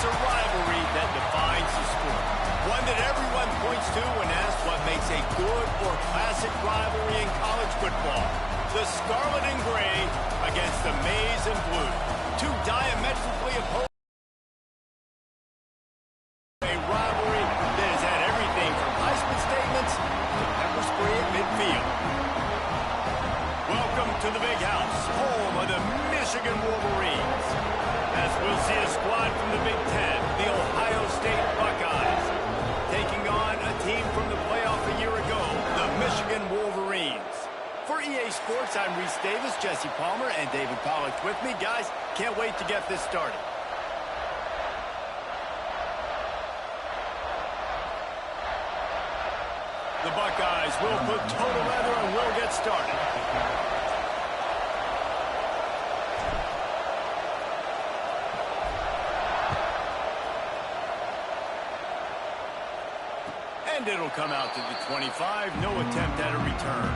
It's a rivalry that defines the sport. One that everyone points to when asked what makes a good or classic rivalry in college football. The Scarlet and Gray against the Maize and Blue. Two diametrically opposed. A rivalry that has had everything from Heisman statements to pepper spray at midfield. Welcome to the Big House, home of the Michigan Wolverines. As we'll see a squad from the Big Ten, the Ohio State Buckeyes, taking on a team from the playoff a year ago, the Michigan Wolverines. For EA Sports, I'm Reese Davis, Jesse Palmer, and David Pollack with me. Guys, can't wait to get this started. The Buckeyes will put total leather and will get started. And it'll come out to the 25. No attempt at a return.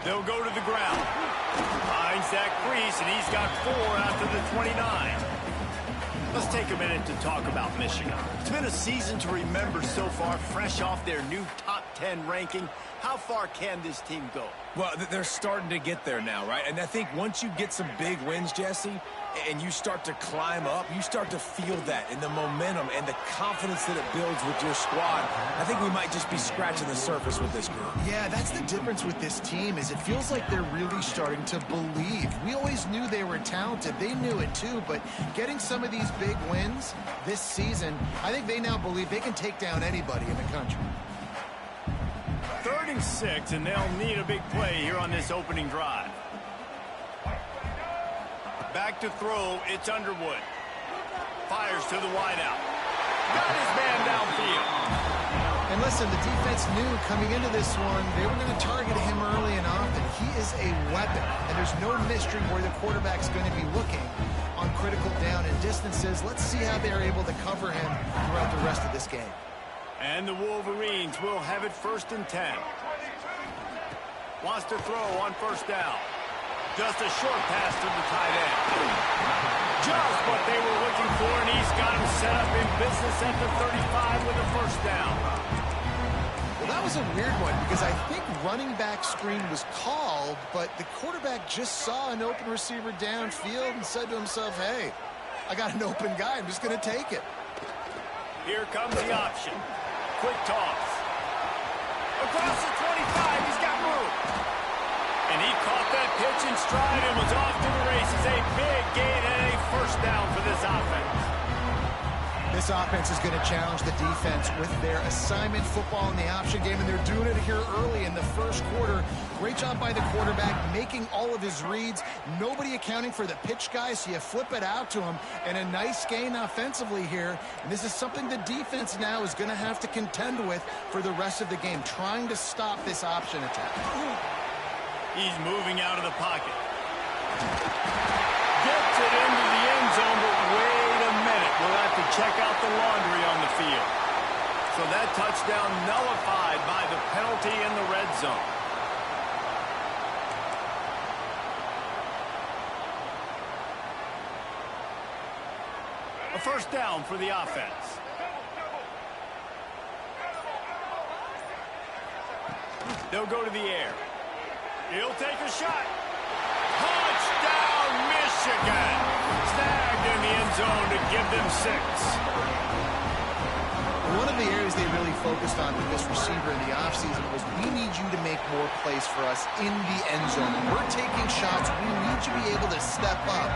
They'll go to the ground. Finds that crease, and he's got 4 after the 29. Let's take a minute to talk about Michigan. It's been a season to remember so far, fresh off their new top 10 ranking. How far can this team go? Well, they're starting to get there now, right? And I think once you get some big wins, Jesse, and you start to climb up, you start to feel that in the momentum and the confidence that it builds with your squad. I think we might just be scratching the surface with this group. Yeah, that's the difference with this team is it feels like they're really starting to believe. We always knew they were talented. They knew it too, but getting some of these big wins this season, I think they now believe they can take down anybody in the country. 3rd and 6, and they'll need a big play here on this opening drive. Back to throw, it's Underwood. Fires to the wideout. Got his man downfield. And listen, the defense knew coming into this one, they were going to target him early and often. He is a weapon, and there's no mystery where the quarterback's going to be looking on critical down and distances. Let's see how they're able to cover him throughout the rest of this game. And the Wolverines will have it 1st and 10. Wants to throw on 1st down. Just a short pass to the tight end. Just what they were looking for, and he's got him set up in business at the 35 with a 1st down. Well, that was a weird one because I think running back screen was called, but the quarterback just saw an open receiver downfield and said to himself, hey, I got an open guy. I'm just going to take it. Here comes the option. Quick toss. Across the 25, he's got room. And he caught that pitch in stride and was off to the races. A big gain and a 1st down for this offense. This offense is going to challenge the defense with their assignment football in the option game, and they're doing it here early in the 1st quarter. Great job by the quarterback, making all of his reads. Nobody accounting for the pitch guy, so you flip it out to him, and a nice gain offensively here. And this is something the defense now is going to have to contend with for the rest of the game, trying to stop this option attack. He's moving out of the pocket. Gets it into the end zone, but wait a minute. We'll have to check out the laundry on the field. So that touchdown nullified by the penalty in the red zone. A 1st down for the offense. They'll go to the air. He'll take a shot. Touchdown, Michigan. Snagged in the end zone to give them 6. One of the areas they really focused on with this receiver in the offseason was we need you to make more plays for us in the end zone. When we're taking shots, we need you to be able to step up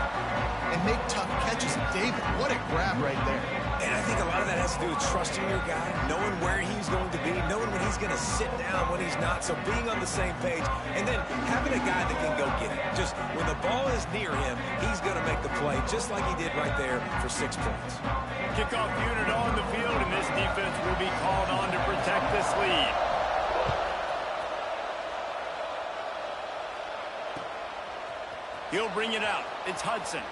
and make tough catches. David, what a grab right there. And I think a lot of that has to do with trusting your guy, knowing where he's going to be, knowing when he's going to sit down, when he's not. So being on the same page, and then having a guy that can go get it. Just when the ball is near him, he's going to make the play, just like he did right there for 6 points. Kickoff unit on the field, and this defense will be called on to protect this lead. He'll bring it out. It's Hudson.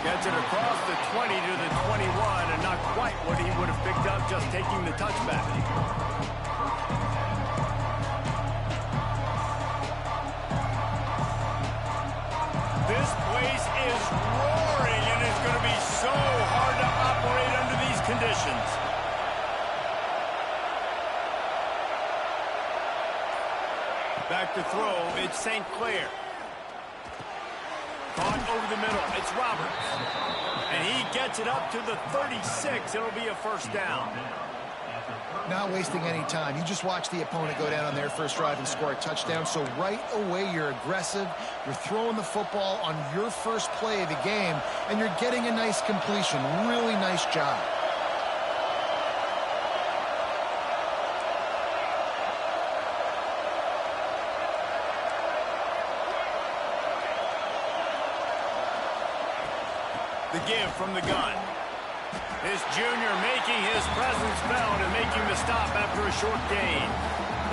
Gets it across the 20 to the 21, and not quite what he would have picked up just taking the touchback. This place is roaring, and it's going to be so hard to operate under these conditions. Back to throw, it's St. Clair. Caught over the middle, it's Roberts. And he gets it up to the 36. It'll be a first down. Not wasting any time. You just watch the opponent go down on their first drive and score a touchdown. So right away, you're aggressive. You're throwing the football on your first play of the game, and you're getting a nice completion. Really nice job. The give from the gun. This junior making his presence felt and making the stop after a short gain.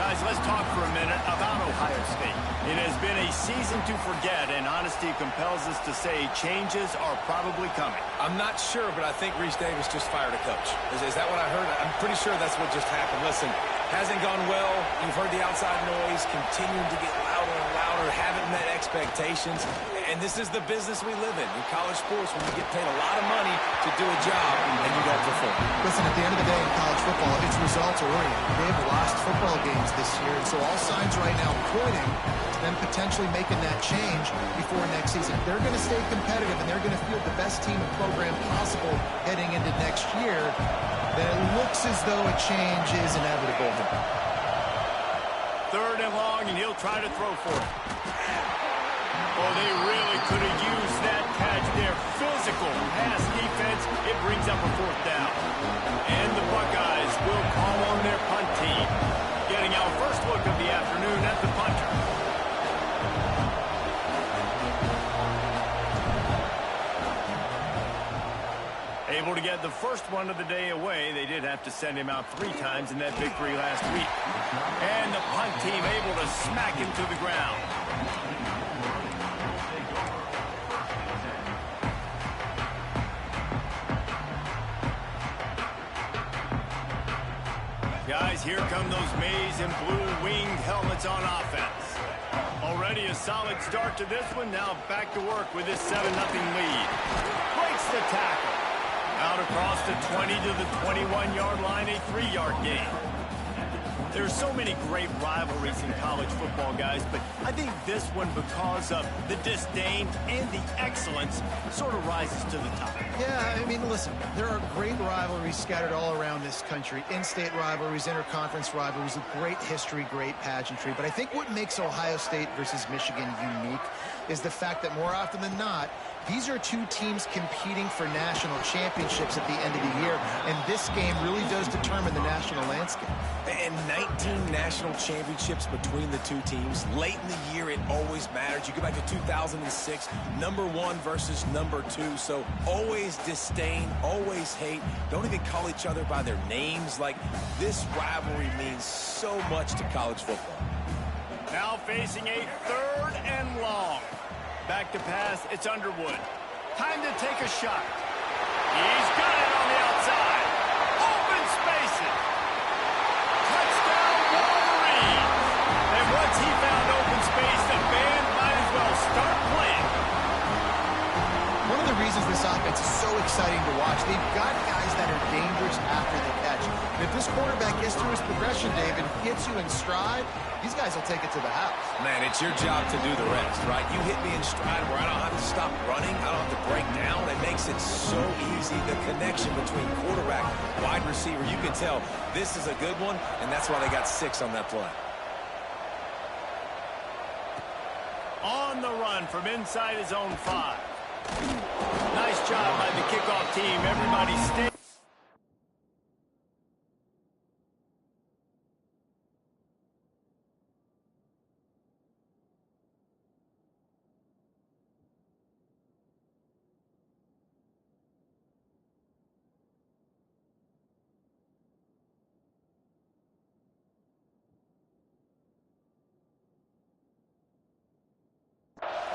Guys, let's talk for a minute about Ohio State. It has been a season to forget, and honesty compels us to say changes are probably coming. I'm not sure, but I think Reese Davis just fired a coach. Is that what I heard? I'm pretty sure that's what just happened. Listen, hasn't gone well. You've heard the outside noise, continuing to get louder and louder, haven't met expectations. And this is the business we live in college sports, when you get paid a lot of money to do a job and you don't perform. Listen, at the end of the day in college football, it's results oriented. They've lost football games this year, and so all signs right now pointing to them potentially making that change before next season. They're going to stay competitive, and they're going to field the best team and program possible heading into next year. Then it looks as though a change is inevitable. 3rd and long, and he'll try to throw for it. Oh, they really could have used that catch there. Physical pass defense. It brings up a 4th down. And the Buckeyes will call on their punt team. Getting our first look of the afternoon at the punter. Able to get the first one of the day away. They did have to send him out 3 times in that victory last week. And the punt team able to smack him to the ground. Guys, here come those maize and blue winged helmets on offense. Already a solid start to this one. Now back to work with this 7-0 lead. Breaks the tackle. Out across the 20 to the 21-yard line, a 3-yard gain. There's so many great rivalries in college football, guys, but I think this one, because of the disdain and the excellence, sort of rises to the top. Yeah, I mean, listen, there are great rivalries scattered all around this country. In-state rivalries, interconference rivalries, with great history, great pageantry. But I think what makes Ohio State versus Michigan unique is the fact that more often than not, these are 2 teams competing for national championships at the end of the year, and this game really does determine the national landscape. And 19 national championships between the 2 teams. Late in the year, it always matters. You go back to 2006, number 1 versus number 2. So always disdain, always hate. Don't even call each other by their names. Like, this rivalry means so much to college football. Now facing a 3rd and long. Back to pass, it's Underwood. Time to take a shot. He's got it on the outside. Open spaces. Touchdown, Wolverines. And once he found open space, the band might as well start playing. One of the reasons this offense is so exciting to watch, they've got guys that are dangerous after the catch. And if this quarterback gets through his progression, David, gets you in stride, these guys will take it to the house. Man, it's your job to do the rest, right? You hit me in stride where I don't have to stop running. I don't have to break down. It makes it so easy. The connection between quarterback, wide receiver, you can tell this is a good one, and that's why they got 6 on that play. On the run from inside his own 5. Nice job by the kickoff team. Everybody stay.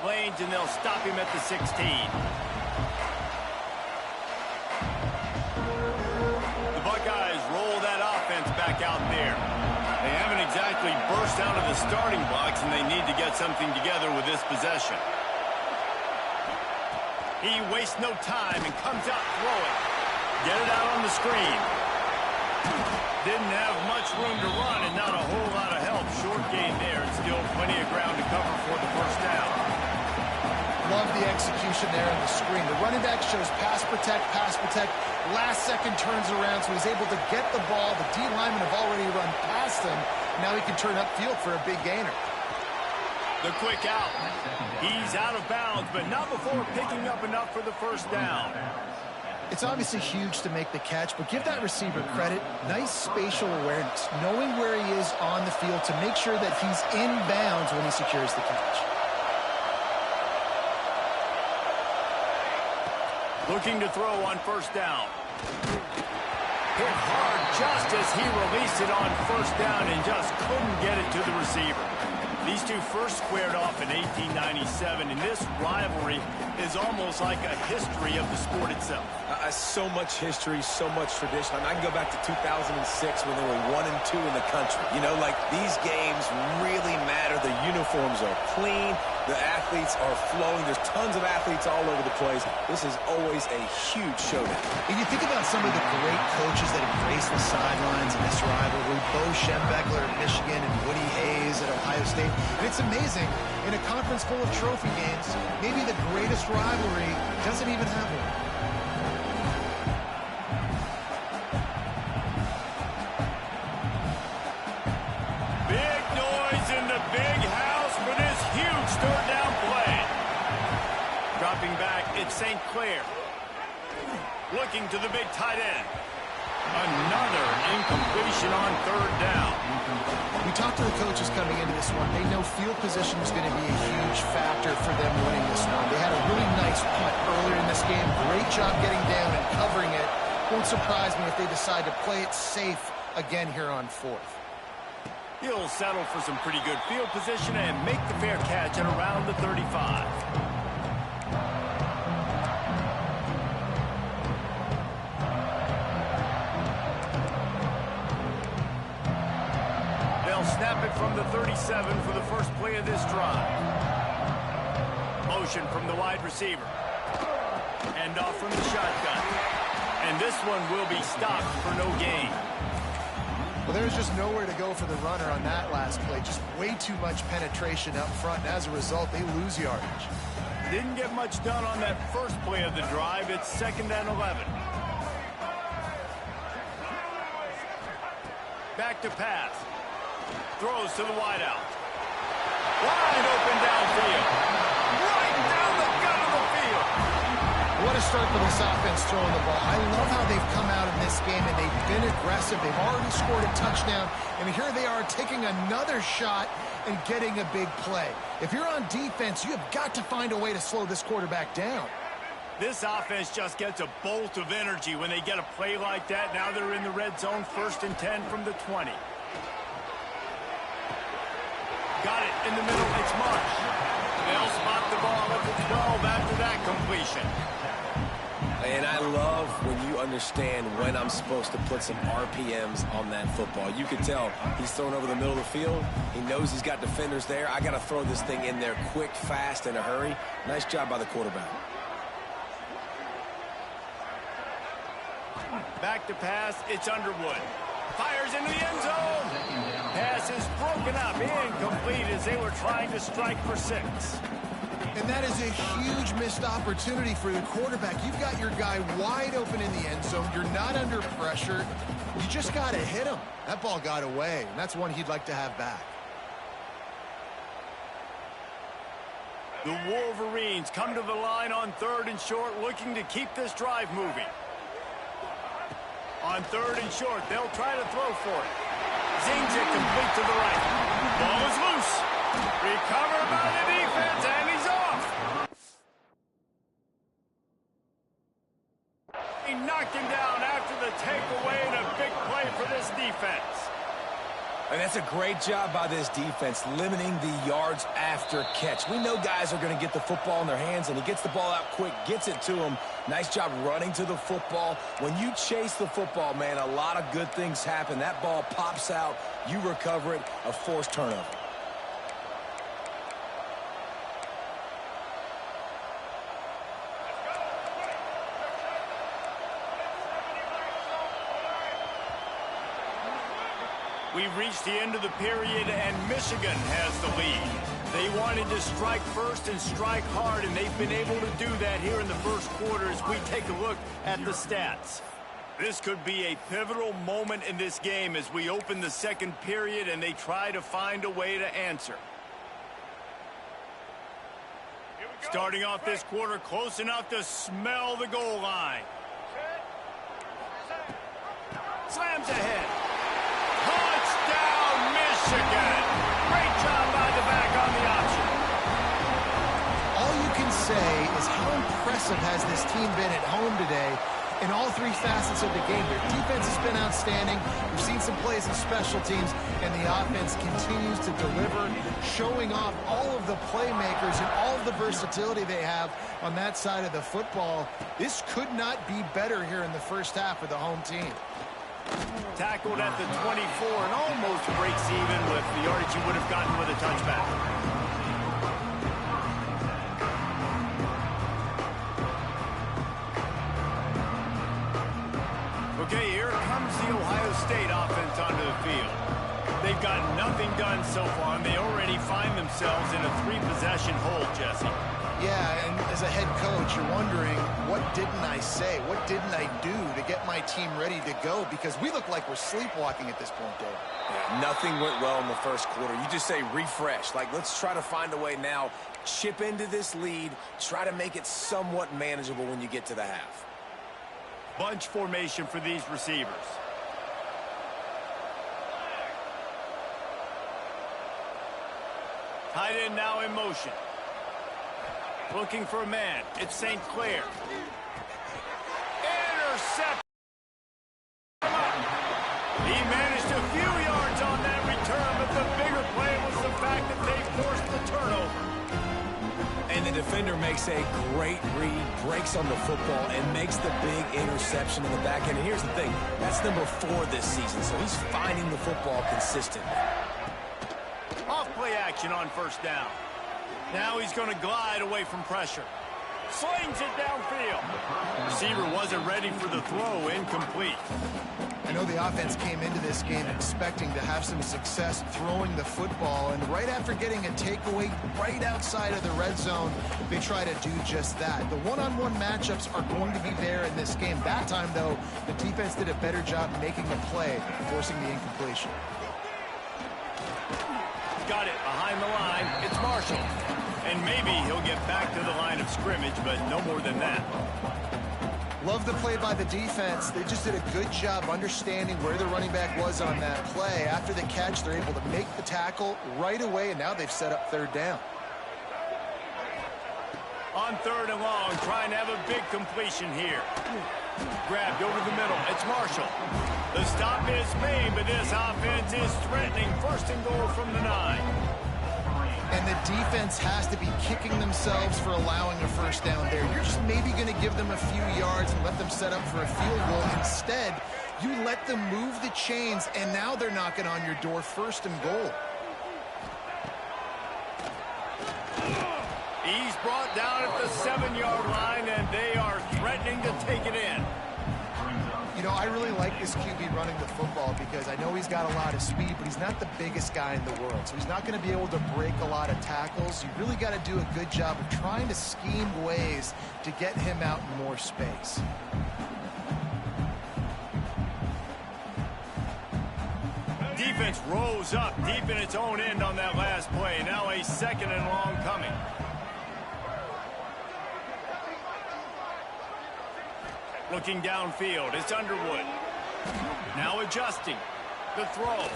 Lanes, and they'll stop him at the 16. The Buckeyes roll that offense back out there. They haven't exactly burst out of the starting blocks, and they need to get something together with this possession. He wastes no time and comes out throwing. Get it out on the screen. Didn't have much room to run and not a whole lot of help. Short gain there and still plenty of ground to cover for the first down. Love the execution there on the screen. The running back shows pass protect, last second turns around, so he's able to get the ball. The D linemen have already run past him. Now he can turn upfield for a big gainer. The quick out. He's out of bounds, but not before picking up enough for the first down. It's obviously huge to make the catch, but give that receiver credit. Nice spatial awareness, knowing where he is on the field to make sure that he's in bounds when he secures the catch. Looking to throw on first down. Hit hard just as he released it on first down and just couldn't get it to the receiver. These two first squared off in 1897, and this rivalry is almost like a history of the sport itself. So much history, so much tradition. I mean, I can go back to 2006 when they were 1-2 in the country. You know, like, these games really matter. The uniforms are clean. The athletes are flowing. There's tons of athletes all over the place. This is always a huge showdown. And you think about some of the great coaches that have graced the sidelines in this rivalry. Bo Schembechler at Michigan and Woody Hayes at Ohio State. And it's amazing, in a conference full of trophy games, maybe the greatest rivalry doesn't even have one. Big noise in the big house for this huge third down play. Dropping back, it's St. Clair. Looking to the big tight end. Another incompletion on third down. We talked to the coaches coming into this one. They know field position is going to be a huge factor for them winning this one. They had a really nice punt earlier in this game. Great job getting down and covering it. Won't surprise me if they decide to play it safe again here on fourth. He'll settle for some pretty good field position and make the fair catch at around the 35. Snap it from the 37 for the first play of this drive. Motion from the wide receiver. Hand off from the shotgun. And this one will be stopped for no gain. Well, there's just nowhere to go for the runner on that last play. Just way too much penetration up front, and as a result, they lose yardage. Didn't get much done on that first play of the drive. It's 2nd and 11. Back to pass. Throws to the wideout. Wide open downfield. Right down the gut of the field. What a start for this offense throwing the ball. I love how they've come out in this game, and they've been aggressive. They've already scored a touchdown, and here they are taking another shot and getting a big play. If you're on defense, you have got to find a way to slow this quarterback down. This offense just gets a bolt of energy when they get a play like that. Now they're in the red zone, 1st and 10 from the 20. Got it in the middle. It's Marsh. They'll spot the ball at the 12 after that completion. And I love when you understand when I'm supposed to put some RPMs on that football. You can tell he's thrown over the middle of the field. He knows he's got defenders there. I got to throw this thing in there quick, fast, in a hurry. Nice job by the quarterback. Back to pass. It's Underwood. Fires into the end zone. Pass is broken up. Incomplete as they were trying to strike for 6. And that is a huge missed opportunity for the quarterback. You've got your guy wide open in the end zone. You're not under pressure. You just got to hit him. That ball got away, and that's one he'd like to have back. The Wolverines come to the line on 3rd and short, looking to keep this drive moving. On 3rd and short, they'll try to throw for it. Zings it complete to the right. Ball is loose. Recovered by the defense, and he's off. He knocked him down after the takeaway, and a big play for this defense. And that's a great job by this defense, limiting the yards after catch. We know guys are going to get the football in their hands, and he gets the ball out quick, gets it to him. Nice job running to the football. When you chase the football, man, a lot of good things happen. That ball pops out, you recover it, a forced turnover. We've reached the end of the period, and Michigan has the lead. They wanted to strike first and strike hard, and they've been able to do that here in the first quarter as we take a look at the stats. This could be a pivotal moment in this game as we open the second period and they try to find a way to answer. Starting off this quarter close enough to smell the goal line. Slams ahead. Touchdown, Michigan! Great job by the back on the option. All you can say is how impressive has this team been at home today in all three facets of the game. Their defense has been outstanding. We've seen some plays in special teams, and the offense continues to deliver, showing off all of the playmakers and all of the versatility they have on that side of the football. This could not be better here in the first half for the home team. Tackled at the 24 and almost breaks even with the yardage he would have gotten with a touchback. Okay, here comes the Ohio State offense onto the field. They've got nothing done so far, and they already find themselves in a 3-possession hold, Jesse. Yeah, and as a head coach, you're wondering, what didn't I say? What didn't I do to get my team ready to go? Because we look like we're sleepwalking at this point, Dave. Yeah, nothing went well in the first quarter. You just say refresh. Like, let's try to find a way now, chip into this lead, try to make it somewhat manageable when you get to the half. Bunch formation for these receivers. Tight end now in motion. Looking for a man. It's St. Clair. Intercept. He managed a few yards on that return, but the bigger play was the fact that they forced the turnover. And the defender makes a great read, breaks on the football, and makes the big interception in the back end. And here's the thing, that's number 4 this season, so he's finding the football consistently. Off play action on first down. Now he's going to glide away from pressure. Slings it downfield. Receiver wasn't ready for the throw, incomplete. I know the offense came into this game expecting to have some success throwing the football, and right after getting a takeaway right outside of the red zone, they try to do just that. The one-on-one matchups are going to be there in this game. That time, though, the defense did a better job making a play, forcing the incompletion. Got it behind the line. It's Marshall. And maybe he'll get back to the line of scrimmage, but no more than that. Love the play by the defense. They just did a good job understanding where the running back was on that play. After the catch, they're able to make the tackle right away, and now they've set up third down. On 3rd and long, trying to have a big completion here. Grabbed over the middle. It's Marshall. The stop is made, but this offense is threatening. 1st and goal from the 9. And the defense has to be kicking themselves for allowing a first down there. You're just maybe going to give them a few yards and let them set up for a field goal. Instead, you let them move the chains, and now they're knocking on your door. 1st and goal. He's brought down at the 7-yard line, and they are threatening to take it in. You know, I really like this QB running the football because I know he's got a lot of speed, but he's not the biggest guy in the world. So he's not going to be able to break a lot of tackles. You really got to do a good job of trying to scheme ways to get him out in more space. Defense rose up deep in its own end on that last play. Now a 2nd and long coming. Looking downfield, it's Underwood. Now adjusting. The throw.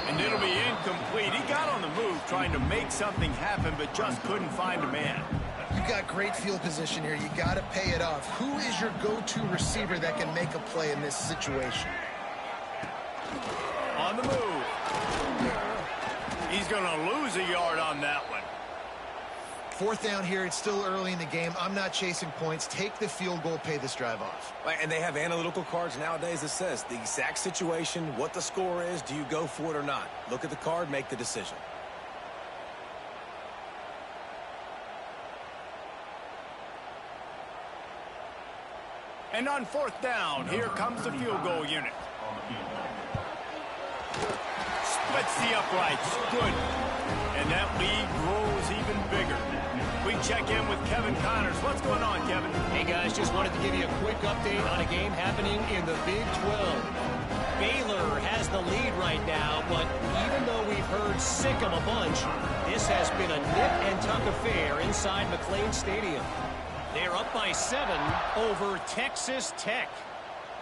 And it'll be incomplete. He got on the move trying to make something happen, but just couldn't find a man. You got great field position here. You got to pay it off. Who is your go-to receiver that can make a play in this situation? On the move. He's going to lose a yard on that one. Fourth down here. It's still early in the game. I'm not chasing points. Take the field goal, pay this drive off. And they have analytical cards nowadays that says the exact situation, what the score is, do you go for it or not? Look at the card, make the decision. And on fourth down, here comes the field goal unit. Splits the uprights. Good. And that lead grows even bigger. We check in with Kevin Connors. What's going on, Kevin? Hey, guys, just wanted to give you a quick update on a game happening in the Big 12. Baylor has the lead right now, but even though we've heard sick 'em a bunch, this has been a nip-and-tuck affair inside McLean Stadium. They're up by 7 over Texas Tech.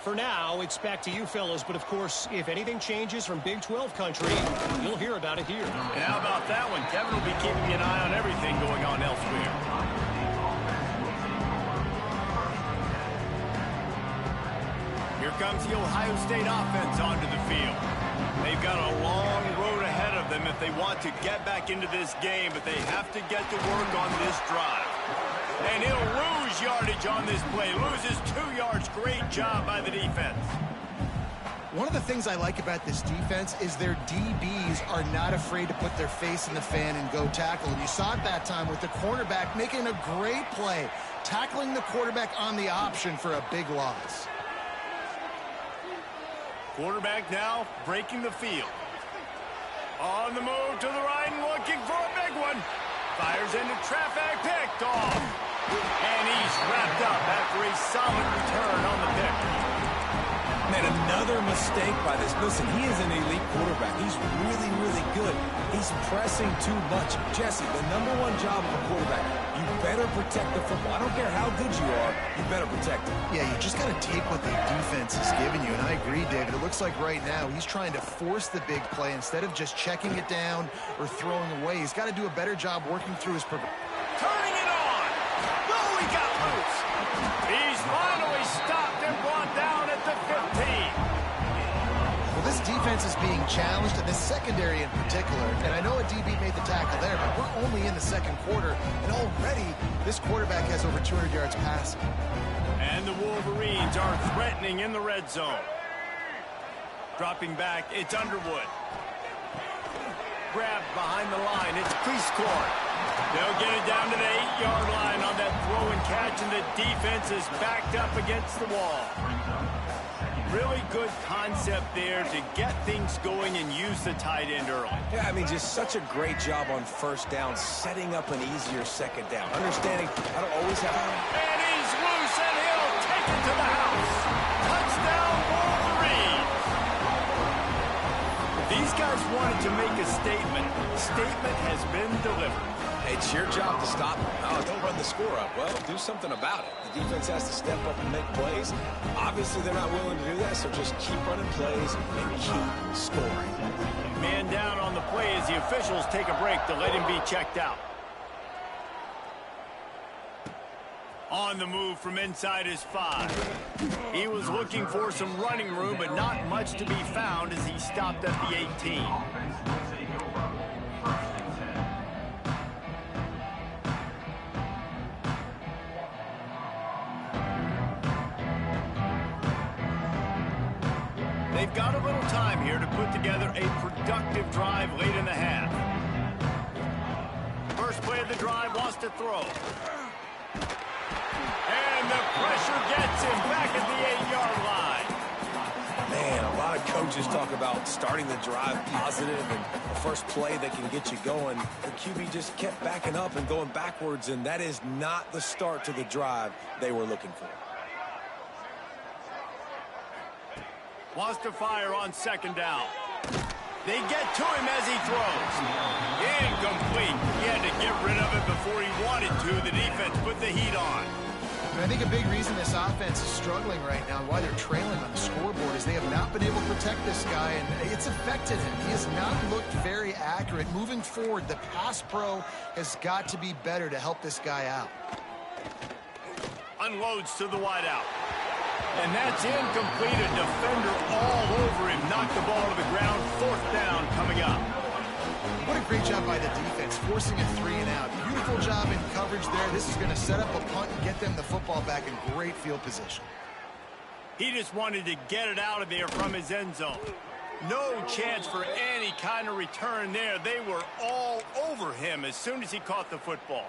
For now, it's back to you fellas, but of course, if anything changes from Big 12 country, you'll hear about it here. And how about that one? Kevin will be keeping an eye on everything going on elsewhere. Here comes the Ohio State offense onto the field. They've got a long road ahead of them if they want to get back into this game, but they have to get to work on this drive. And he'll lose yardage on this play. Loses 2 yards. Great job by the defense. One of the things I like about this defense is their DBs are not afraid to put their face in the fan and go tackle. And you saw it that time with the cornerback making a great play, tackling the quarterback on the option for a big loss. Quarterback now breaking the field. On the move to the right and looking for a big one. Fires into traffic, picked off. And he's wrapped up after a solid return on the pick. Man, another mistake by this. Listen, he is an elite quarterback. He's really, really good. He's pressing too much. Jesse, the #1 job of a quarterback, you better protect the football. I don't care how good you are, you better protect it. Yeah, you just got to take what the defense is giving you. And I agree, David. It looks like right now he's trying to force the big play instead of just checking it down or throwing away. He's got to do a better job working through his... Turning it on. Oh, he got loose. He's finally stopped and brought down at the 15. Well, this defense is being challenged, and this secondary in particular. And I know a DB made the tackle there, but we're only in the second quarter, and already this quarterback has over 200 yards passing. And the Wolverines are threatening in the red zone. Dropping back, it's Underwood. Grabbed behind the line, it's Priestcourt. They'll get it down to the 8-yard line on that throw and catch, and the defense is backed up against the wall. Really good concept there to get things going and use the tight end early. Yeah, I mean, just such a great job on first down, setting up an easier second down. Understanding I don't always have... And he's loose, and he'll take it to the house. Touchdown, Wolverines. These guys wanted to make a statement. Statement has been delivered. It's your job to stop them. Oh, don't run the score up. Well, do something about it. The defense has to step up and make plays. Obviously, they're not willing to do that, so just keep running plays and keep scoring. Man down on the play as the officials take a break to let him be checked out. On the move from inside his 5. He was looking for some running room, but not much to be found as he stopped at the 18. They've got a little time here to put together a productive drive late in the half. First play of the drive, wants to throw. And the pressure gets him back at the 8-yard line. Man, a lot of coaches talk about starting the drive positive and the first play that can get you going. The QB just kept backing up and going backwards, and that is not the start to the drive they were looking for. Wants to fire on second down. They get to him as he throws. Incomplete. He had to get rid of it before he wanted to. The defense put the heat on. And I think a big reason this offense is struggling right now and why they're trailing on the scoreboard is they have not been able to protect this guy, and it's affected him. He has not looked very accurate. Moving forward, the pass pro has got to be better to help this guy out. Unloads to the wideout. And that's incomplete. A defender all over him. Knocked the ball to the ground. 4th down coming up. What a great job by the defense, forcing a 3 and out. Beautiful job in coverage there. This is going to set up a punt and get them the football back in great field position. He just wanted to get it out of there from his end zone. No chance for any kind of return there. They were all over him as soon as he caught the football.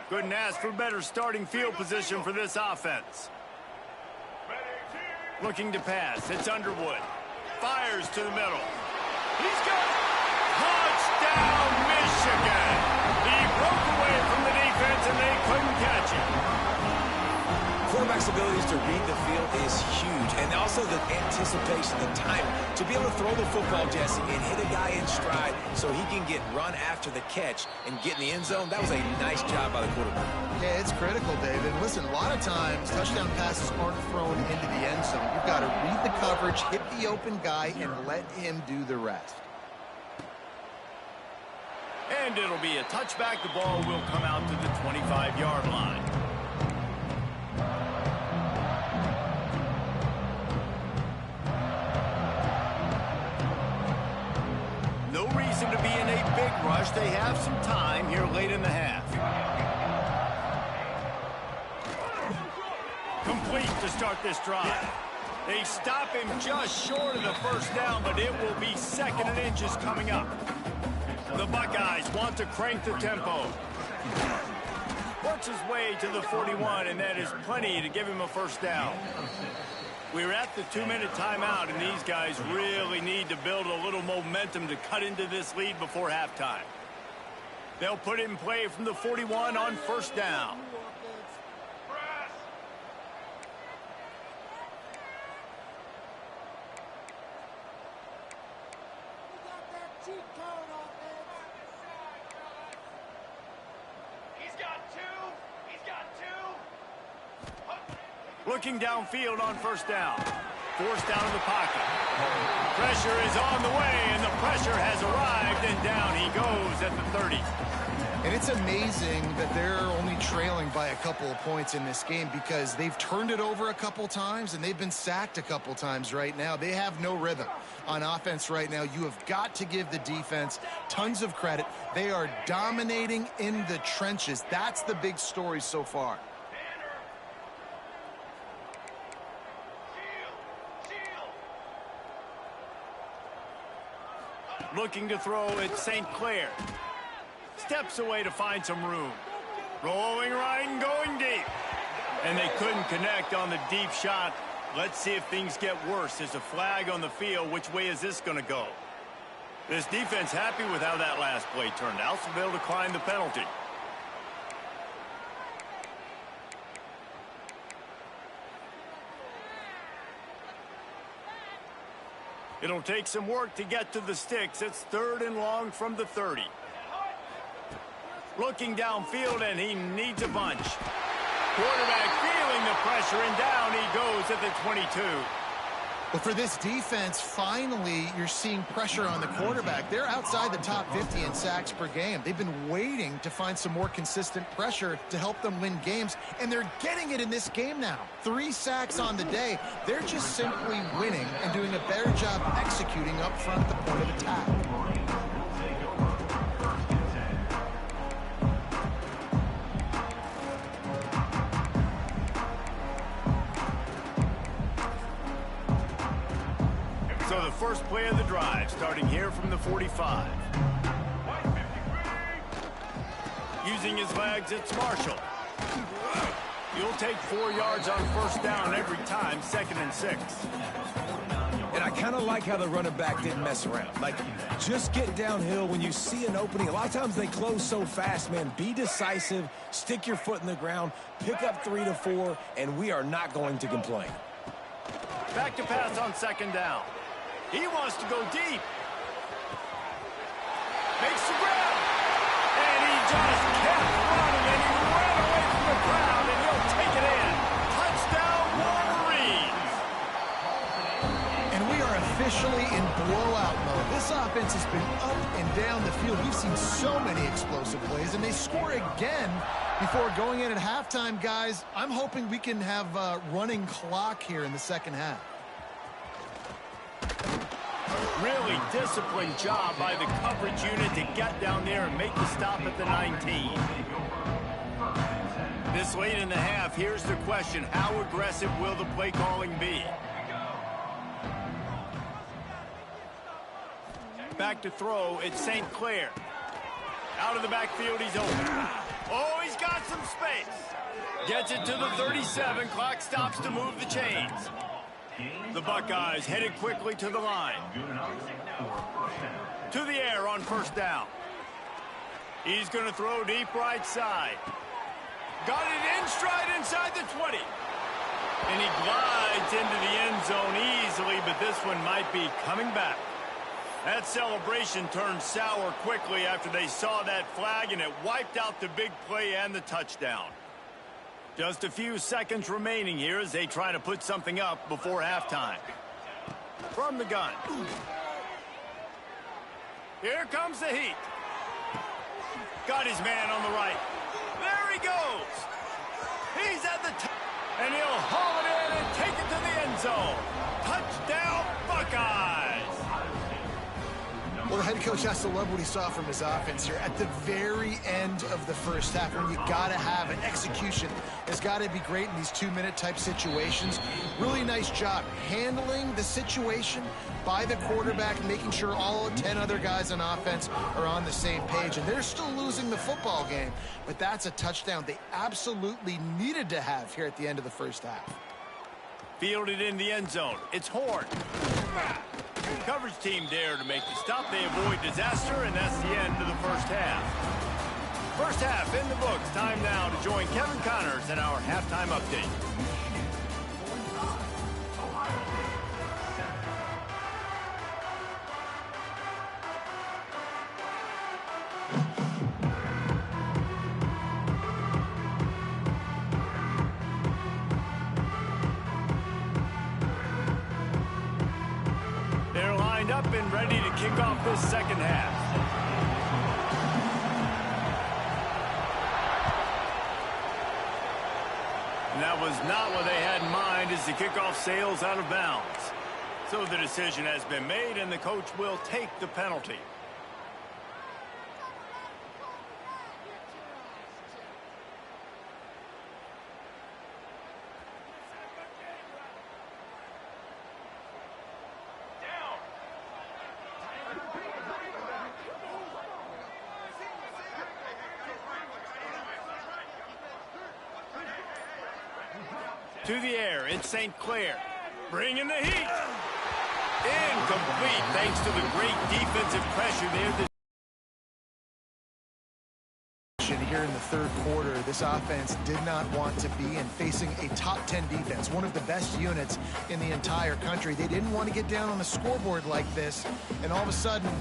Couldn't ask for better starting field position for this offense. Looking to pass. It's Underwood. Fires to the middle. He's got it. Touchdown, Michigan. He broke away from the defense, and they couldn't catch him. Quarterback's abilities to read the field is huge, and also the anticipation, the timing. To be able to throw the football, Jesse, and hit a guy in stride so he can get run after the catch and get in the end zone, that was a nice job by the quarterback. Yeah, it's critical, David. Listen, a lot of times, touchdown passes aren't thrown into the end zone. You've got to read the coverage, hit the open guy, and let him do the rest. And it'll be a touchback. The ball will come out to the 25-yard line. No reason to be in a big rush. They have some time here late in the half. Complete to start this drive. They stop him just short of the 1st down, but it will be 2nd and inches coming up. The Buckeyes want to crank the tempo. Works his way to the 41, and that is plenty to give him a 1st down. We're at the 2-minute timeout, and these guys really need to build a little momentum to cut into this lead before halftime. They'll put it in play from the 41 on 1st down. Looking downfield on 1st down. Forced out of the pocket. Pressure is on the way, and the pressure has arrived, and down he goes at the 30. And it's amazing that they're only trailing by a couple of points in this game because they've turned it over a couple times, and they've been sacked a couple times right now. They have no rhythm on offense right now. You have got to give the defense tons of credit. They are dominating in the trenches. That's the big story so far. Looking to throw at St. Clair. Steps away to find some room. Rolling right and going deep. And they couldn't connect on the deep shot. Let's see if things get worse. There's a flag on the field. Which way is this going to go? This defense happy with how that last play turned out, so they'll decline the penalty. It'll take some work to get to the sticks. It's 3rd and long from the 30. Looking downfield, and he needs a bunch. Quarterback feeling the pressure, and down he goes at the 22. Well, for this defense, finally, you're seeing pressure on the quarterback. They're outside the top 50 in sacks per game. They've been waiting to find some more consistent pressure to help them win games, and they're getting it in this game now. 3 sacks on the day. They're just simply winning and doing a better job executing up front at the point of attack. So the first play of the drive, starting here from the 45. Using his legs, it's Marshall. You'll take 4 yards on 1st down every time, 2nd and 6. And I kind of like how the running back didn't mess around. Like, just get downhill when you see an opening. A lot of times they close so fast, man. Be decisive, stick your foot in the ground, pick up 3 to 4, and we are not going to complain. Back to pass on 2nd down. He wants to go deep. Makes the grab. And he just kept running, and he ran away from down the field. We've seen so many explosive plays, and they score again before going in at halftime, guys. I'm hoping we can have a running clock here in the second half. Really disciplined job by the coverage unit to get down there and make the stop at the 19. This late in the half, here's the question. How aggressive will the play calling be? Back to throw, it's St. Clair. Out of the backfield, he's open. Oh, he's got some space. Gets it to the 37. Clock stops to move the chains. The Buckeyes headed quickly to the line. To the air on first down. He's going to throw deep right side. Got it in stride inside the 20. And he glides into the end zone easily, but this one might be coming back. That celebration turned sour quickly after they saw that flag, and it wiped out the big play and the touchdown. Just a few seconds remaining here as they try to put something up before halftime. From the gun. Here comes the heat. Got his man on the right. There he goes. He's at the top. And he'll haul it in and take it to the end zone. Touchdown, Buckeyes. Well, the head coach has to love what he saw from his offense here at the very end of the first half, when you got to have an execution. It's got to be great in these two-minute type situations. Really nice job handling the situation by the quarterback, making sure all 10 other guys on offense are on the same page. And they're still losing the football game, but that's a touchdown they absolutely needed to have here at the end of the first half. Fielded in the end zone. It's Horn. Coverage team there to make the stop. They avoid disaster, and that's the end of the first half. First half in the books. Time now to join Kevin Connors in our halftime update. They're lined up and ready to kick off this second half. And that was not what they had in mind as the kickoff sails out of bounds. So the decision has been made, and the coach will take the penalty. To the air, it's St. Clair. Bringing the heat. Incomplete thanks to the great defensive pressure there. Here in the third quarter, this offense did not want to be in facing a top 10 defense, one of the best units in the entire country. They didn't want to get down on the scoreboard like this and all of a sudden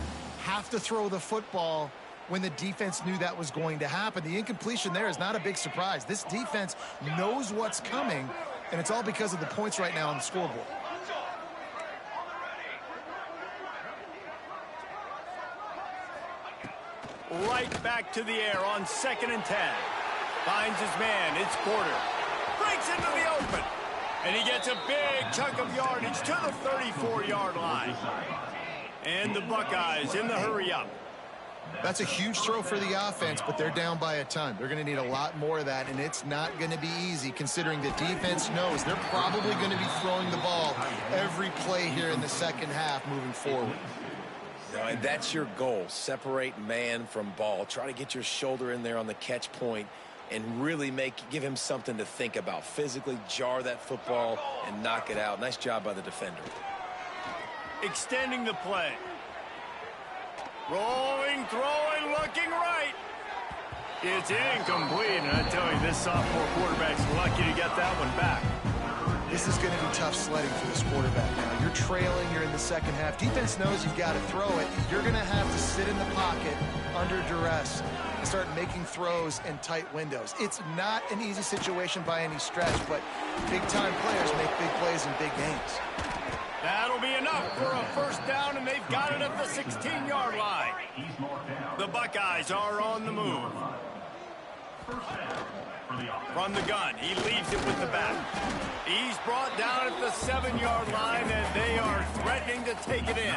have to throw the football when the defense knew that was going to happen. The incompletion there is not a big surprise. This defense knows what's coming, and it's all because of the points right now on the scoreboard. Right back to the air on 2nd and 10. Finds his man. It's Porter. Breaks into the open. And he gets a big chunk of yardage to the 34-yard line. And the Buckeyes in the hurry-up. That's a huge throw for the offense, but they're down by a ton. They're going to need a lot more of that, and it's not going to be easy considering the defense knows they're probably going to be throwing the ball every play here in the second half moving forward. And that's your goal. Separate man from ball. Try to get your shoulder in there on the catch point and really give him something to think about. Physically jar that football and knock it out. Nice job by the defender. Extending the play. Rolling, throwing, looking right. It's incomplete, and I tell you, this sophomore quarterback's lucky to get that one back. This is going to be tough sledding for this quarterback now. You're trailing, you're in the second half. Defense knows you've got to throw it. You're going to have to sit in the pocket under duress and start making throws in tight windows. It's not an easy situation by any stretch, but big-time players make big plays in big games. That'll be enough for a first down, and they've got it at the 16-yard line. The Buckeyes are on the move. From the gun, he leaves it with the back. He's brought down at the 7-yard line, and they are threatening to take it in.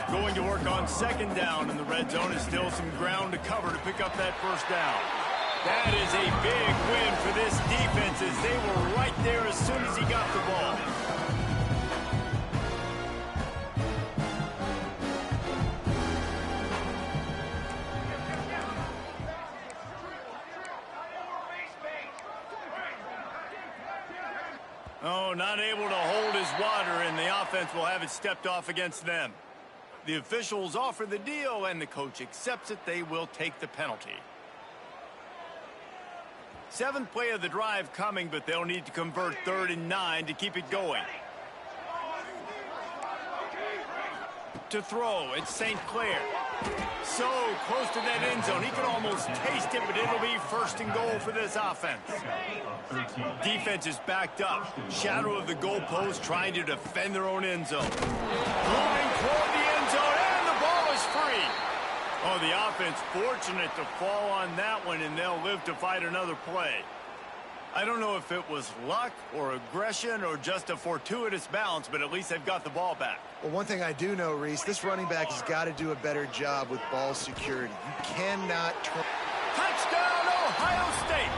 Going to work on second down, and the red zone is still some ground to cover to pick up that first down. That is a big win for this defense, as they were right there as soon as he got the ball. Oh, not able to hold his water, and the offense will have it stepped off against them. The officials offer the deal, and the coach accepts it. They will take the penalty. 7th play of the drive coming, but they'll need to convert 3rd and 9 to keep it going. To throw, it's St. Clair. So close to that end zone, he could almost taste it, but it'll be 1st and goal for this offense. Defense is backed up. Shadow of the goalpost, trying to defend their own end zone. Moving toward the end zone, and the ball is free. Oh, the offense fortunate to fall on that one, and they'll live to fight another play. I don't know if it was luck or aggression or just a fortuitous bounce, but at least they've got the ball back. Well, one thing I do know, Reese, this running back has got to do a better job with ball security. You cannot turn. Touchdown, Ohio State.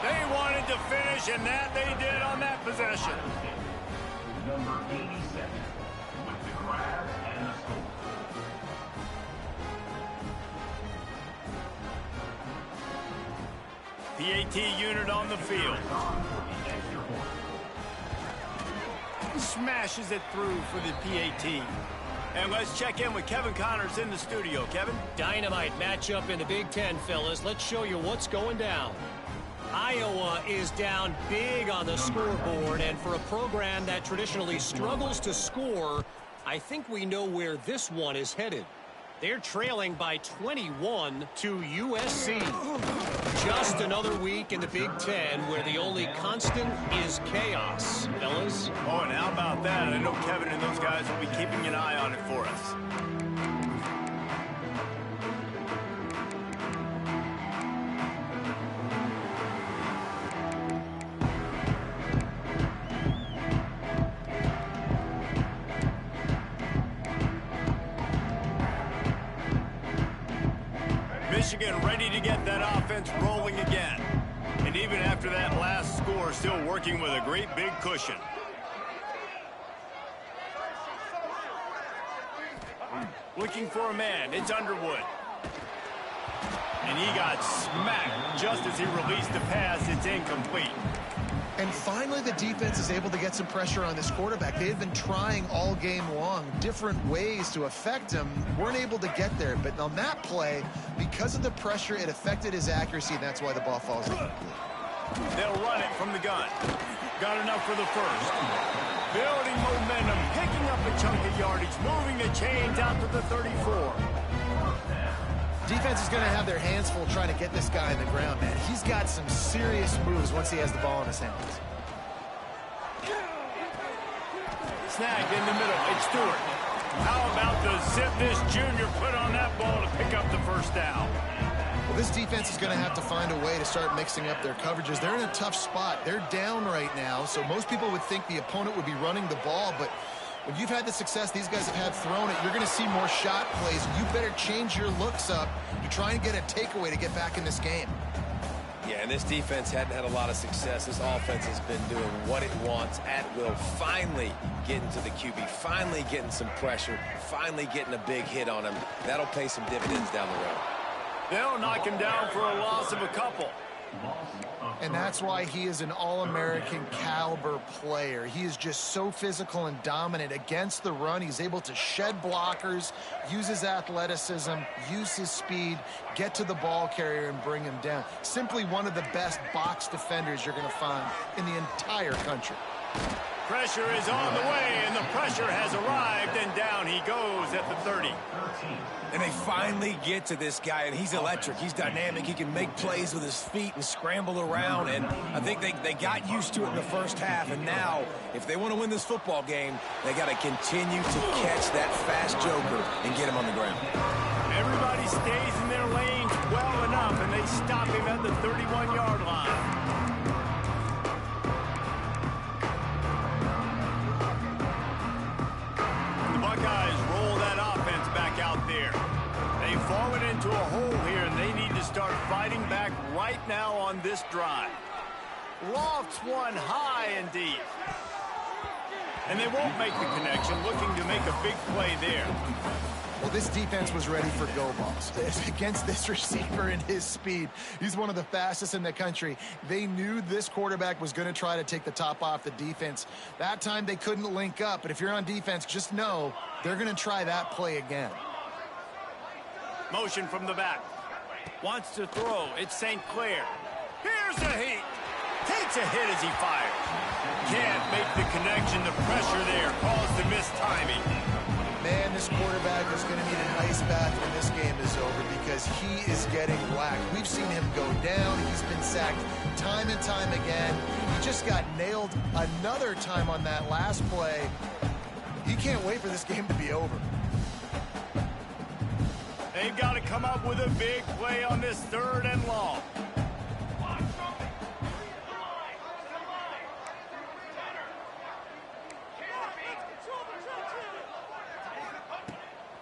They wanted to finish, and that they did on that possession. Number 87 with the grab and the score. PAT unit on the field. Smashes it through for the PAT. And let's check in with Kevin Connors in the studio. Kevin? Dynamite matchup in the Big Ten, fellas. Let's show you what's going down. Iowa is down big on the scoreboard, and for a program that traditionally struggles to score, I think we know where this one is headed. They're trailing by 21 to USC. Just another week in the Big Ten where the only constant is chaos, fellas. Oh, and how about that? I know Kevin and those guys will be keeping an eye on it for us. Michigan ready to get that offense rolling again. And even after that last score, still working with a great big cushion. Looking for a man, it's Underwood. And he got smacked just as he released the pass. It's incomplete. And finally, the defense is able to get some pressure on this quarterback. They had been trying all game long different ways to affect him. Weren't able to get there. But on that play, because of the pressure, it affected his accuracy, and that's why the ball falls incomplete. They'll run it from the gun. Got enough for the first. Building momentum, picking up a chunk of yardage, moving the chains out to the 34. Defense is going to have their hands full trying to get this guy on the ground, man. He's got some serious moves once he has the ball in his hands. Snagged in the middle. It's Stewart. How about the zip this junior put on that ball to pick up the first down? Well, this defense is going to have to find a way to start mixing up their coverages. They're in a tough spot. They're down right now, so most people would think the opponent would be running the ball, but when you've had the success these guys have had throwing it, you're going to see more shot plays. You better change your looks up to try and get a takeaway to get back in this game. Yeah, and this defense hadn't had a lot of success. This offense has been doing what it wants at will. Finally getting to the QB, finally getting some pressure, finally getting a big hit on him. That'll pay some dividends down the road. They'll knock him down for a loss of a couple. And that's why he is an All-American caliber player. He is just so physical and dominant against the run. He's able to shed blockers, use his athleticism, use his speed, get to the ball carrier and bring him down. Simply one of the best box defenders you're going to find in the entire country. Pressure is on the way, and the pressure has arrived, and down he goes at the 30. And they finally get to this guy, and he's electric. He's dynamic. He can make plays with his feet and scramble around, and I think they got used to it in the first half, and now, if they want to win this football game, they got to continue to catch that fast joker and get him on the ground. Everybody stays in their lanes well enough, and they stop him at the 31-yard line. Buckeyes roll that offense back out there. They've fallen into a hole here, and they need to start fighting back right now on this drive. Lofts one high and deep. And they won't make the connection, looking to make a big play there. Well, this defense was ready for go balls. Against this receiver and his speed, he's one of the fastest in the country. They knew this quarterback was going to try to take the top off the defense. That time they couldn't link up, but if you're on defense, just know they're going to try that play again. Motion from the back. Wants to throw. It's St. Clair. Here's a heat. Takes a hit as he fires. Can't make the connection. The pressure there caused the mistiming. Man, this quarterback is going to need a nice bath when this game is over because he is getting whacked. We've seen him go down. He's been sacked time and time again. He just got nailed another time on that last play. He can't wait for this game to be over. They've got to come up with a big play on this 3rd and long.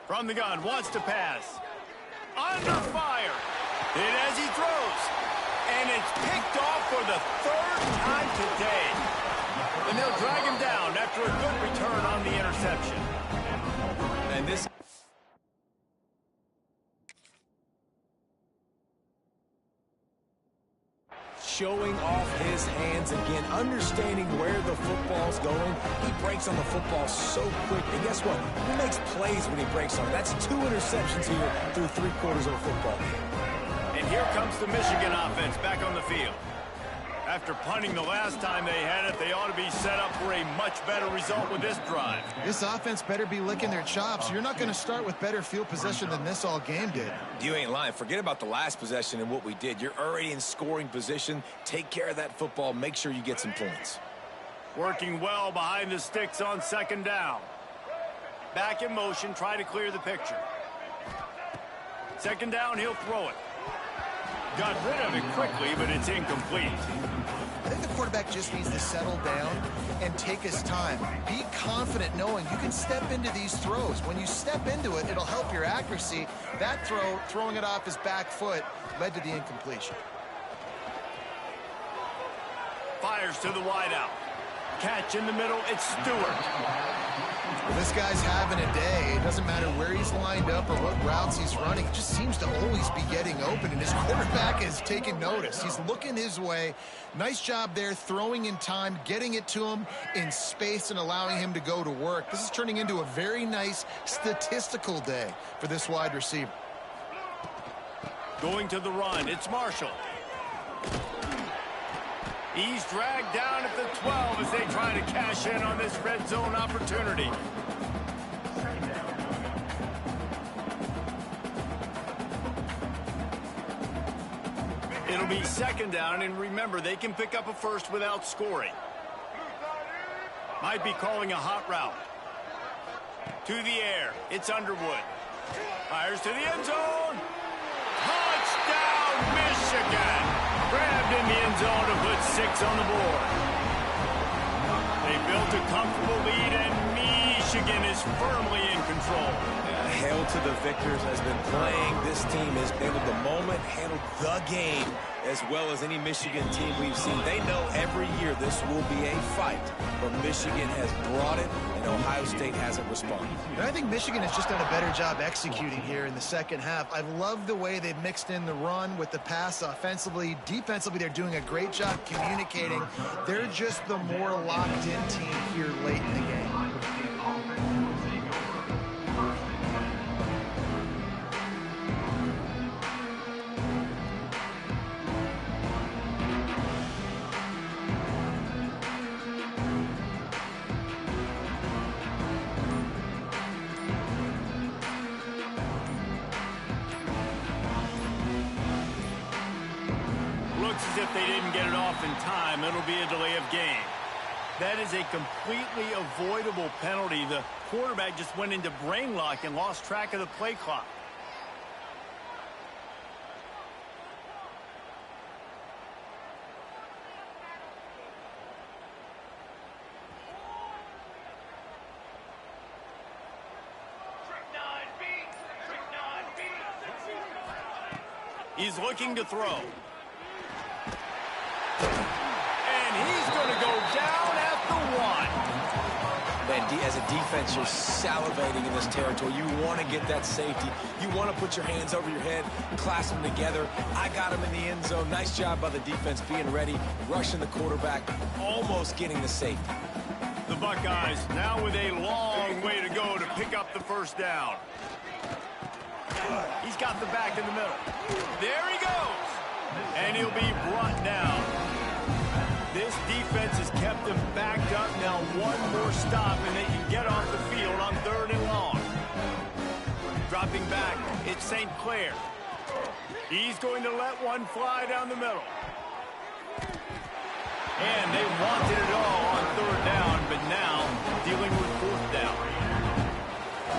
From the gun, wants to pass. Under fire. Hit as he throws. And it's picked off for the 3rd time today. And they'll drag him down after a good return on the interception. And this... showing off his hands again, understanding where the football's going. He breaks on the football so quick, and guess what? He makes plays when he breaks on it. That's 2 interceptions here through 3 quarters of a football game. And here comes the Michigan offense back on the field. After punting the last time they had it, they ought to be set up for a much better result with this drive. This offense better be licking their chops. You're not going to start with better field possession than this all game did. You ain't lying. Forget about the last possession and what we did. You're already in scoring position. Take care of that football. Make sure you get some points. Working well behind the sticks on 2nd down. Back in motion, try to clear the picture. 2nd down, he'll throw it. Got rid of it quickly, but it's incomplete. I think the quarterback just needs to settle down and take his time. Be confident knowing you can step into these throws. When you step into it, it'll help your accuracy. That throw, throwing it off his back foot, led to the incompletion. Fires to the wideout. Catch in the middle, it's Stewart. Well, this guy's having a day. It doesn't matter where he's lined up or what routes he's running. He just seems to always be getting open, and his quarterback is taking notice. He's looking his way. Nice job there, throwing in time, getting it to him in space and allowing him to go to work. This is turning into a very nice statistical day for this wide receiver. Going to the run, it's Marshall. He's dragged down at the 12 as they try to cash in on this red zone opportunity. It'll be 2nd down, and remember, they can pick up a first without scoring. Might be calling a hot route. To the air, it's Underwood. Fires to the end zone. Touchdown, Michigan! Grabbed in the end zone to put 6 on the board. They built a comfortable lead, and Michigan is firmly in control. Hail to the victors has been playing. This team has handled the moment, handled the game, as well as any Michigan team we've seen. They know every year this will be a fight, but Michigan has brought it, and Ohio State hasn't responded. And I think Michigan has just done a better job executing here in the 2nd half. I've loved the way they've mixed in the run with the pass offensively. Defensively, they're doing a great job communicating. They're just the more locked-in team here late in the game. if they didn't get it off in time, it'll be a delay of game. That is a completely avoidable penalty. The quarterback just went into brain lock and lost track of the play clock. He's looking to throw. And he's going to go down at the 1. Man, as a defense, you're salivating in this territory. You want to get that safety. You want to put your hands over your head, clasp them together. I got him in the end zone. Nice job by the defense being ready, rushing the quarterback, almost getting the safety. The Buckeyes now with a long way to go to pick up the first down. He's got the back in the middle. There he goes. And he'll be brought down. This defense has kept him backed up. Now one more stop and they can get off the field on 3rd and long. Dropping back, it's St. Clair. He's going to let one fly down the middle. And they wanted it all on 3rd down, but now dealing with 4th down.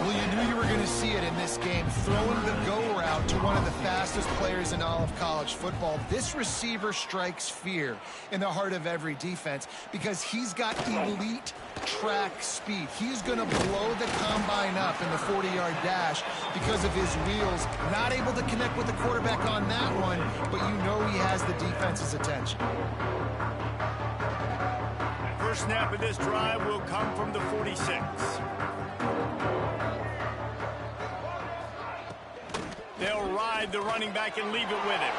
Well, you knew you were going to see it in this game, throwing the go route to one of the fastest players in all of college football. This receiver strikes fear in the heart of every defense because he's got elite track speed. He's going to blow the combine up in the 40-yard dash because of his wheels. Not able to connect with the quarterback on that one, but you know he has the defense's attention. First snap of this drive will come from the 46. They'll ride the running back and leave it with him.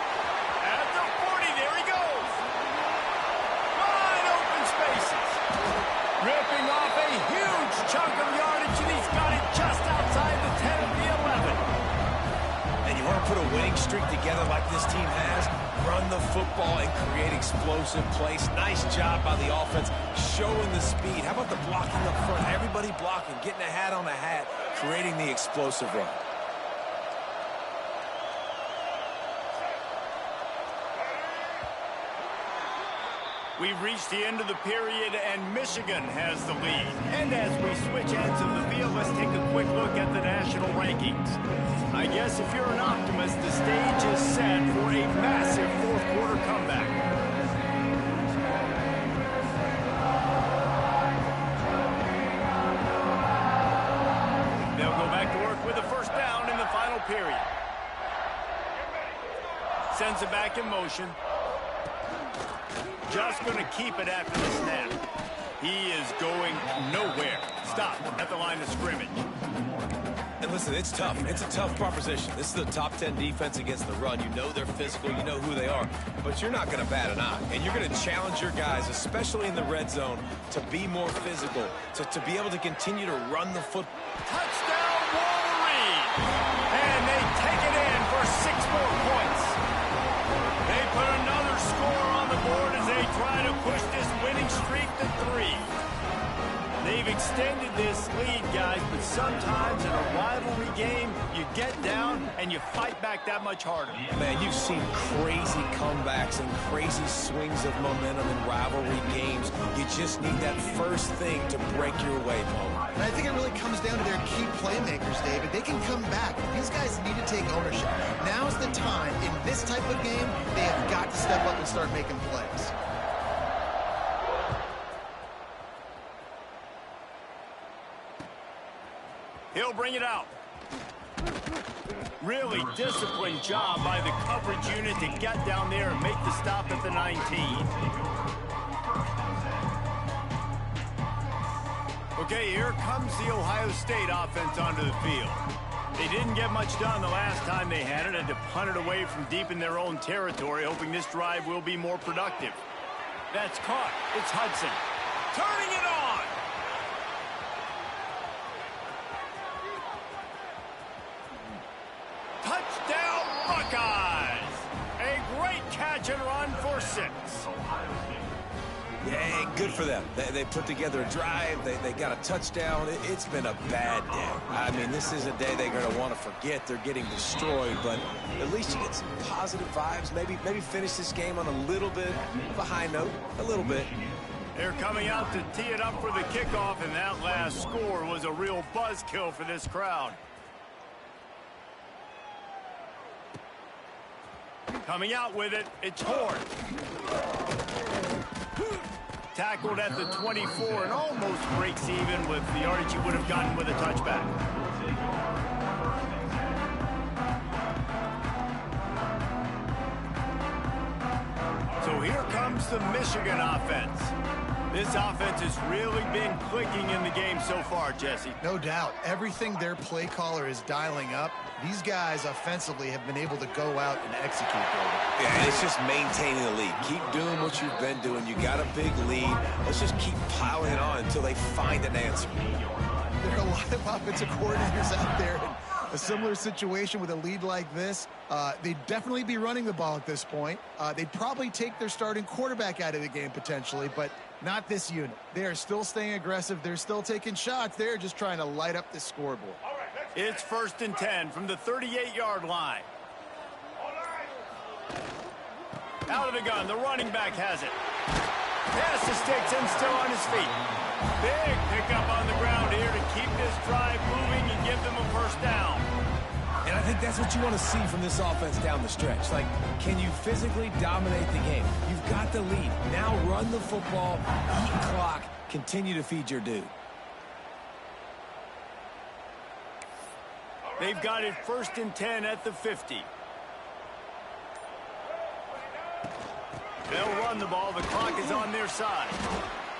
At the 40, there he goes. Wide open spaces. Ripping off a huge chunk of yardage, and he's got it just outside the 10 of the 11. And you want to put a winning streak together like this team has, run the football and create explosive plays. Nice job by the offense, showing the speed. How about the blocking up front? Everybody blocking, getting a hat on a hat, creating the explosive run. We've reached the end of the period, and Michigan has the lead. And as we switch ends of the field, let's take a quick look at the national rankings. I guess if you're an optimist, the stage is set for a massive fourth-quarter comeback. They'll go back to work with a first down in the final period. Sends it back in motion. Just going to keep it after the snap. He is going nowhere. Stop at the line of scrimmage. And listen, it's tough. It's a tough proposition. This is the top 10 defense against the run. You know they're physical. You know who they are. But you're not going to bat an eye. And you're going to challenge your guys, especially in the red zone, to be more physical, to be able to continue to run the foot. Touchdown, Wolverine! And they take it in for 6 more points. They put another score on the board as they try to push this winning streak to 3. They've extended this lead, guys, but sometimes in a rivalry game, you get down and you fight back that much harder. Man, you've seen crazy comebacks and crazy swings of momentum in rivalry games. You just need that first thing to break your way, Paul. And I think it really comes down to their key playmakers, David. They can come back. These guys need to take ownership. Now's the time. In this type of game, they have got to step up and start making plays. He'll bring it out. Really disciplined job by the coverage unit to get down there and make the stop at the 19. Okay, here comes the Ohio State offense onto the field. They didn't get much done the last time they had it, had to punt it away from deep in their own territory, hoping this drive will be more productive. That's caught. It's Hudson. Turning it on. Touchdown, Buckeyes! A great catch and run for 6. Yeah, good for them. They put together a drive. They got a touchdown. It's been a bad day. I mean, this is a day they're going to want to forget. They're getting destroyed, but at least you get some positive vibes. Maybe finish this game on a little bit of a high note, a little bit. They're coming out to tee it up for the kickoff, and that last score was a real buzzkill for this crowd. Coming out with it, it's Horde. Tackled at the 24 and almost breaks even with the yardage he would have gotten with a touchback. So here comes the Michigan offense. This offense has really been clicking in the game so far, Jesse. No doubt. Everything their play caller is dialing up, these guys offensively have been able to go out and execute. Yeah, it's just maintaining the lead. Keep doing what you've been doing. You got a big lead. Let's just keep piling it on until they find an answer. There are a lot of offensive coordinators out there in a similar situation with a lead like this. They'd definitely be running the ball at this point. They'd probably take their starting quarterback out of the game potentially, but not this unit. They are still staying aggressive. They're still taking shots. They're just trying to light up the scoreboard. It's 1st and 10 from the 38-yard line. Out of the gun, the running back has it. Pass to Sticks and still on his feet. Big pickup on the ground here to keep this drive moving and give them a first down. And I think that's what you want to see from this offense down the stretch. Like, can you physically dominate the game? You've got the lead. Now run the football, eat clock, continue to feed your dude. They've got it 1st and 10 at the 50. They'll run the ball. The clock is on their side.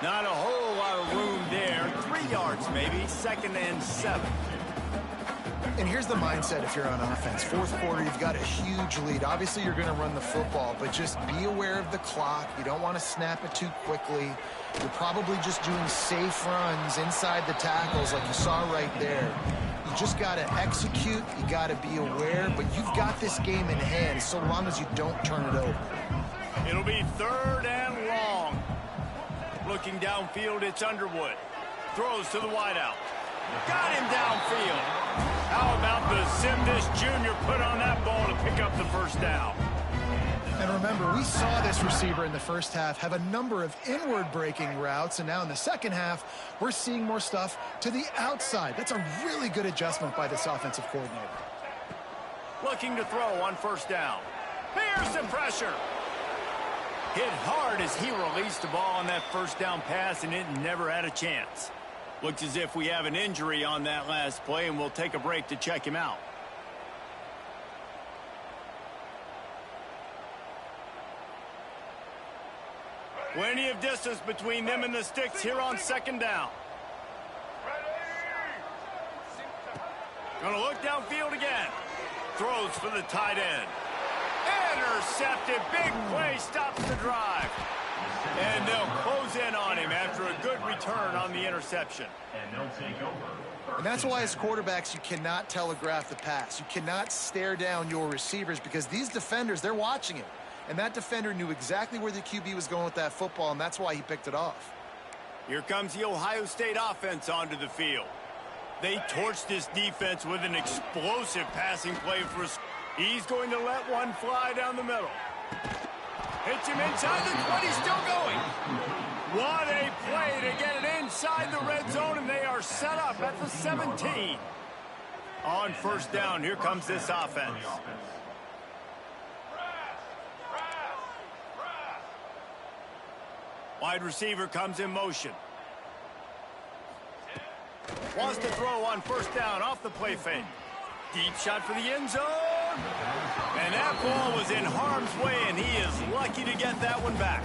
Not a whole lot of room there. 3 yards maybe. 2nd and 7. And here's the mindset if you're on offense. 4th quarter, you've got a huge lead. Obviously, you're going to run the football, but just be aware of the clock. You don't want to snap it too quickly. You're probably just doing safe runs inside the tackles like you saw right there. You just got to execute. You got to be aware, but you've got this game in hand so long as you don't turn it over. It'll be 3rd and long. Looking downfield, it's Underwood. Throws to the wideout. Got him downfield. How about the Simdis Jr. put on that ball to pick up the first down? And remember, we saw this receiver in the first half have a number of inward breaking routes, and now in the second half, we're seeing more stuff to the outside. That's a really good adjustment by this offensive coordinator. Looking to throw on 1st down. Here's the pressure. Hit hard as he released the ball on that 1st down pass, and it never had a chance. Looks as if we have an injury on that last play, and we'll take a break to check him out. Plenty of distance between them and the Sticks here on 2nd down. Gonna look downfield again. Throws for the tight end. Intercepted. Big play stops the drive. And they'll close in on him after a good return on the interception. And they'll take over. And that's why as quarterbacks, you cannot telegraph the pass. You cannot stare down your receivers because these defenders, they're watching it. And that defender knew exactly where the QB was going with that football, and that's why he picked it off. Here comes the Ohio State offense onto the field. They torched this defense with an explosive passing play for us. He's going to let one fly down the middle. Hits him inside the 20, still going. What a play to get it inside the red zone, and they are set up at the 17. On 1st down, here comes this offense. Wide receiver comes in motion. Wants to throw on 1st down off the play fake. Deep shot for the end zone. And that ball was in harm's way, and he is lucky to get that one back.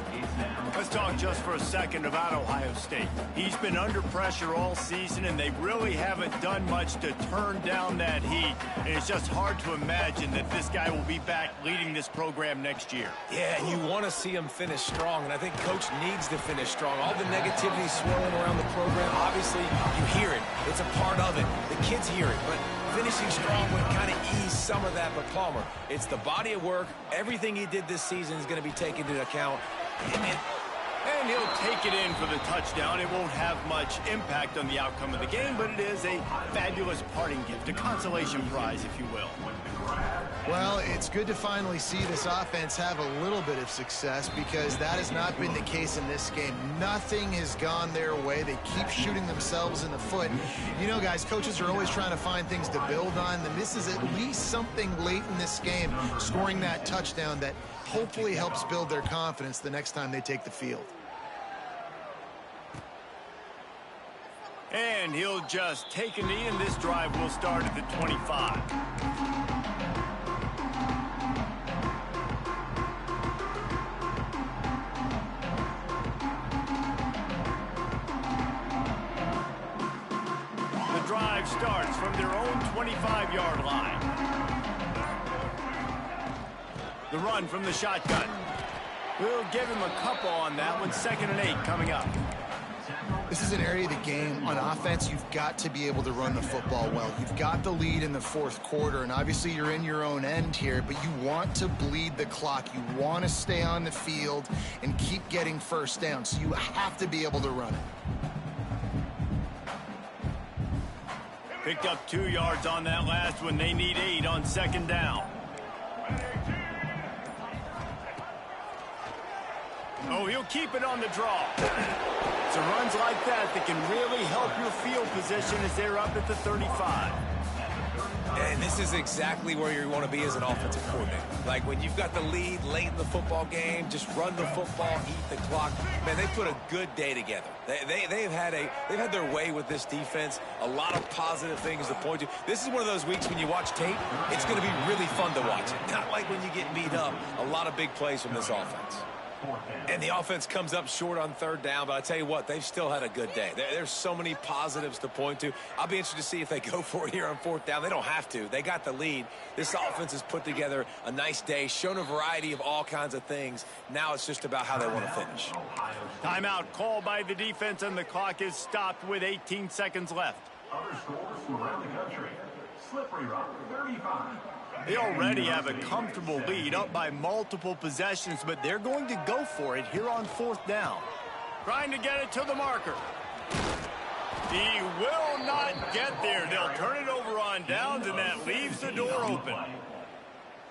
Let's talk just for a second about Ohio State. He's been under pressure all season, and they really haven't done much to turn down that heat. And it's just hard to imagine that this guy will be back leading this program next year. Yeah, and you want to see him finish strong, and I think Coach needs to finish strong. All the negativity swirling around the program, obviously, you hear it. It's a part of it. The kids hear it, but finishing strong would kind of ease some of that. But Palmer, it's the body of work. Everything he did this season is going to be taken into account. And he'll take it in for the touchdown. It won't have much impact on the outcome of the game, but it is a fabulous parting gift, a consolation prize, if you will. Well, it's good to finally see this offense have a little bit of success because that has not been the case in this game. Nothing has gone their way. They keep shooting themselves in the foot. You know, guys, coaches are always trying to find things to build on, and this is at least something late in this game, scoring that touchdown that hopefully helps build their confidence the next time they take the field. And he'll just take a knee, and this drive will start at the 25. The drive starts from their own 25-yard line. The run from the shotgun. We'll give him a couple on that one. 2nd and 8 coming up. This is an area of the game on offense you've got to be able to run the football well. You've got the lead in the 4th quarter, and obviously you're in your own end here, but you want to bleed the clock. You want to stay on the field and keep getting first down, so you have to be able to run it. Picked up 2 yards on that last one. They need 8 on 2nd down. Oh, he'll keep it on the draw. It's runs like that can really help your field position as they're up at the 35. And this is exactly where you want to be as an offensive coordinator. Like when you've got the lead late in the football game, just run the football, eat the clock. Man, they put a good day together. They've had their way with this defense. A lot of positive things to point to. This is one of those weeks when you watch tape, it's going to be really fun to watch it. Not like when you get beat up. A lot of big plays from this offense. And the offense comes up short on 3rd down, but I tell you what, they've still had a good day. There's so many positives to point to. I'll be interested to see if they go for it here on 4th down. They don't have to. They got the lead. This offense has put together a nice day, shown a variety of all kinds of things. Now it's just about how they want to finish. Timeout called by the defense, and the clock is stopped with 18 seconds left. Other scores from around the country. Slippery Rock, 35. They already have a comfortable lead, up by multiple possessions, but they're going to go for it here on 4th down. Trying to get it to the marker. He will not get there. They'll turn it over on downs, and that leaves the door open.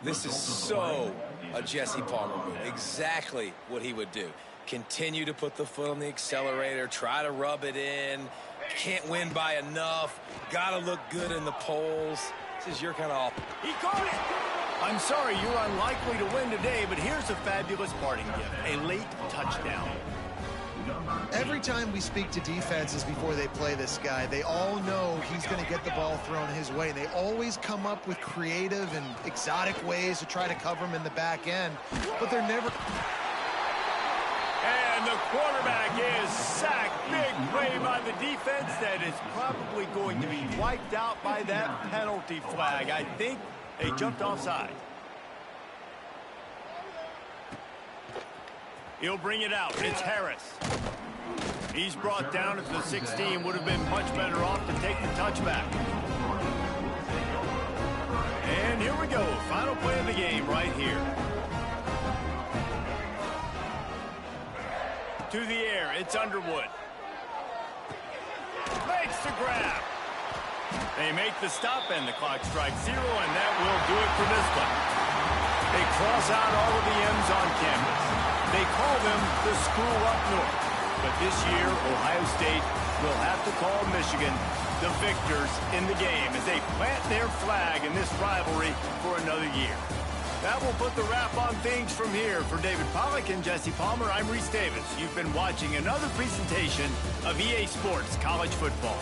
This is so a Jesse Palmer move. Exactly what he would do. Continue to put the foot on the accelerator, try to rub it in. Can't win by enough. Got to look good in the polls. This is your kind of off. He caught it. I'm sorry, you're unlikely to win today, but here's a fabulous parting gift, a late touchdown. Every time we speak to defenses before they play this guy, they all know he's going to get the ball thrown his way. They always come up with creative and exotic ways to try to cover him in the back end, but they're never... And the quarterback is sacked. Big play by the defense that is probably going to be wiped out by that penalty flag. I think they jumped offside. He'll bring it out. It's Harris. He's brought down at the 16. Would have been much better off to take the touchback. And here we go. Final play of the game right here. To the air, it's Underwood. Makes the grab. They make the stop, and the clock strikes 0, and that will do it for this one. They cross out all of the M's on campus. They call them the school up north. But this year, Ohio State will have to call Michigan the victors in the game as they plant their flag in this rivalry for another year. That will put the wrap on things from here. For David Pollack and Jesse Palmer, I'm Reese Davis. You've been watching another presentation of EA Sports College Football.